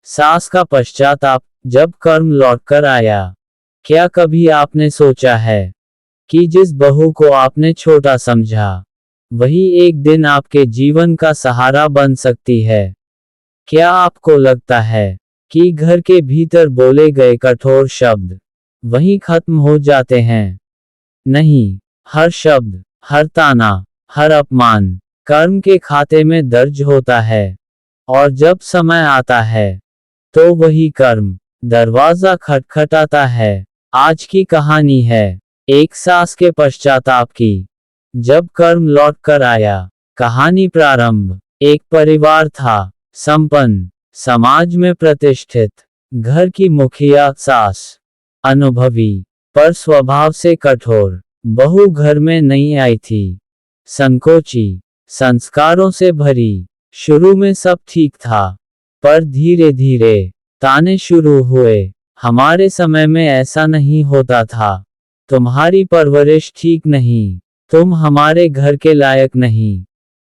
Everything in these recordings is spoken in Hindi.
सास का पश्चाताप जब कर्म लौटकर आया। क्या कभी आपने सोचा है कि जिस बहू को आपने छोटा समझा, वही एक दिन आपके जीवन का सहारा बन सकती है? क्या आपको लगता है कि घर के भीतर बोले गए कठोर शब्द वहीं खत्म हो जाते हैं? नहीं, हर शब्द, हर ताना, हर अपमान कर्म के खाते में दर्ज होता है। और जब समय आता है, तो वही कर्म दरवाजा खटखटाता है। आज की कहानी है एक सास के पश्चाताप की, जब कर्म लौट कर आया। कहानी प्रारंभ एक परिवार था, संपन्न, समाज में प्रतिष्ठित। घर की मुखिया सास, अनुभवी पर स्वभाव से कठोर। बहू घर में नहीं आई थी, संकोची, संस्कारों से भरी। शुरू में सब ठीक था, पर धीरे धीरे ताने शुरू हुए। हमारे समय में ऐसा नहीं होता था, तुम्हारी परवरिश ठीक नहीं, तुम हमारे घर के लायक नहीं।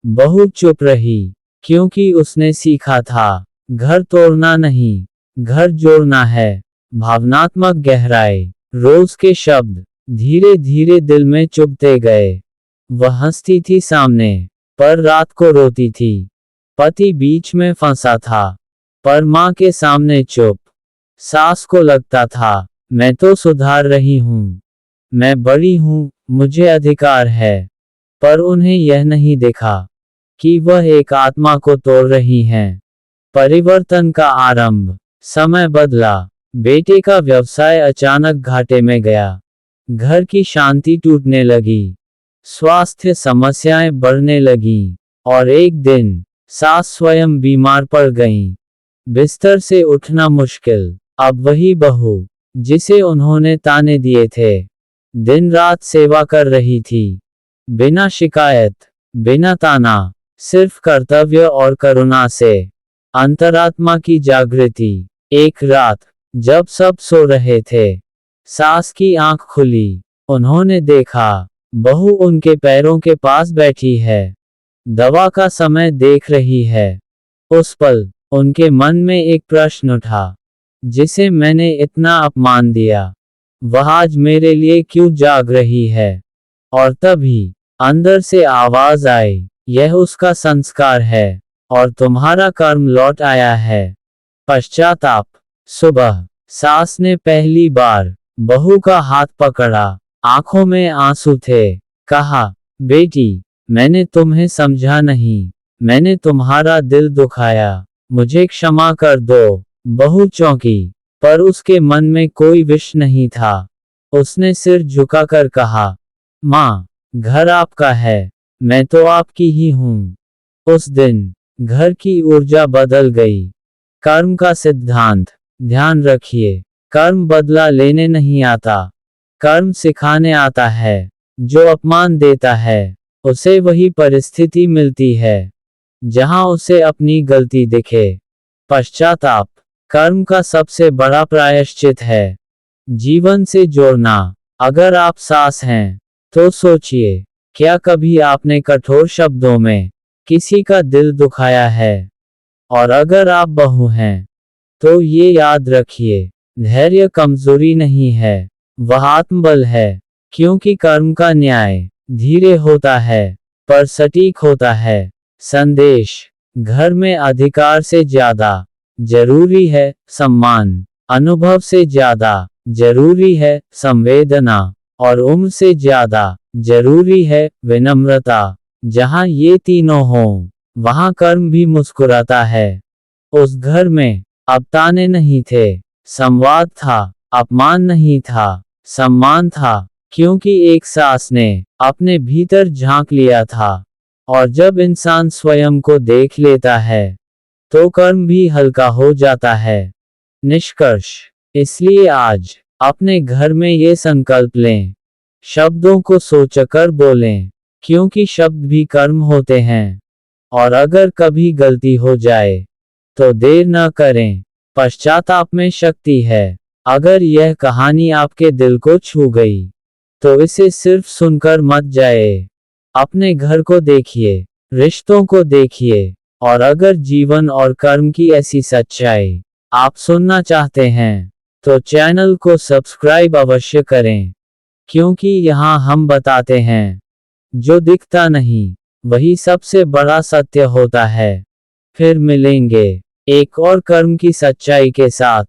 बहू चुप रही, क्योंकि उसने सीखा था घर तोड़ना नहीं, घर जोड़ना है। भावनात्मक गहराई, रोज के शब्द धीरे धीरे दिल में चुभते गए। वह हंसती थी सामने, पर रात को रोती थी। पति बीच में फंसा था, पर माँ के सामने चुप। सास को लगता था, मैं तो सुधार रही हूँ, मैं बड़ी हूँ, मुझे अधिकार है। पर उन्हें यह नहीं देखा कि वह एक आत्मा को तोड़ रही हैं। परिवर्तन का आरंभ, समय बदला। बेटे का व्यवसाय अचानक घाटे में गया। घर की शांति टूटने लगी, स्वास्थ्य समस्याएं बढ़ने लगीं, और एक दिन सास स्वयं बीमार पड़ गईं। बिस्तर से उठना मुश्किल। अब वही बहू, जिसे उन्होंने ताने दिए थे, दिन रात सेवा कर रही थी। बिना शिकायत, बिना ताना, सिर्फ कर्तव्य और करुणा से। अंतरात्मा की जागृति। एक रात, जब सब सो रहे थे, सास की आंख खुली। उन्होंने देखा, बहू उनके पैरों के पास बैठी है, दवा का समय देख रही है। उस पल उनके मन में एक प्रश्न उठा, जिसे मैंने इतना अपमान दिया, वह आज मेरे लिए क्यों जाग रही है? और तभी अंदर से आवाज आई, यह उसका संस्कार है, और तुम्हारा कर्म लौट आया है। पश्चाताप। सुबह, सास ने पहली बार बहू का हाथ पकड़ा, आंखों में आंसू थे। कहा, बेटी, मैंने तुम्हें समझा नहीं, मैंने तुम्हारा दिल दुखाया, मुझे क्षमा कर दो। बहू चौंकी, पर उसके मन में कोई विष नहीं था। उसने सिर झुकाकर कहा, माँ, घर आपका है, मैं तो आपकी ही हूँ। उस दिन घर की ऊर्जा बदल गई। कर्म का सिद्धांत, ध्यान रखिए, कर्म बदला लेने नहीं आता, कर्म सिखाने आता है। जो अपमान देता है, उसे वही परिस्थिति मिलती है जहां उसे अपनी गलती दिखे। पश्चाताप कर्म का सबसे बड़ा प्रायश्चित है। जीवन से जोड़ना। अगर आप सास हैं, तो सोचिए, क्या कभी आपने कठोर शब्दों में किसी का दिल दुखाया है? और अगर आप बहू हैं, तो ये याद रखिए, धैर्य कमजोरी नहीं है, वह आत्मबल है। क्योंकि कर्म का न्याय धीरे होता है, पर सटीक होता है। संदेश, घर में अधिकार से ज्यादा जरूरी है सम्मान, अनुभव से ज्यादा जरूरी है संवेदना, और उम्र से ज्यादा जरूरी है विनम्रता। जहां ये तीनों हों, वहां कर्म भी मुस्कुराता है। उस घर में अब ताने नहीं थे, संवाद था। अपमान नहीं था, सम्मान था। क्योंकि एक सास ने अपने भीतर झांक लिया था। और जब इंसान स्वयं को देख लेता है, तो कर्म भी हल्का हो जाता है। निष्कर्ष, इसलिए आज अपने घर में ये संकल्प लें, शब्दों को सोचकर बोलें, क्योंकि शब्द भी कर्म होते हैं। और अगर कभी गलती हो जाए, तो देर न करें, पश्चाताप में शक्ति है। अगर यह कहानी आपके दिल को छू गई, तो इसे सिर्फ सुनकर मत जाए। अपने घर को देखिए, रिश्तों को देखिए, और अगर जीवन और कर्म की ऐसी सच्चाई आप सुनना चाहते हैं तो चैनल को सब्सक्राइब अवश्य करें, क्योंकि यहाँ हम बताते हैं जो दिखता नहीं वही सबसे बड़ा सत्य होता है। फिर मिलेंगे एक और कर्म की सच्चाई के साथ।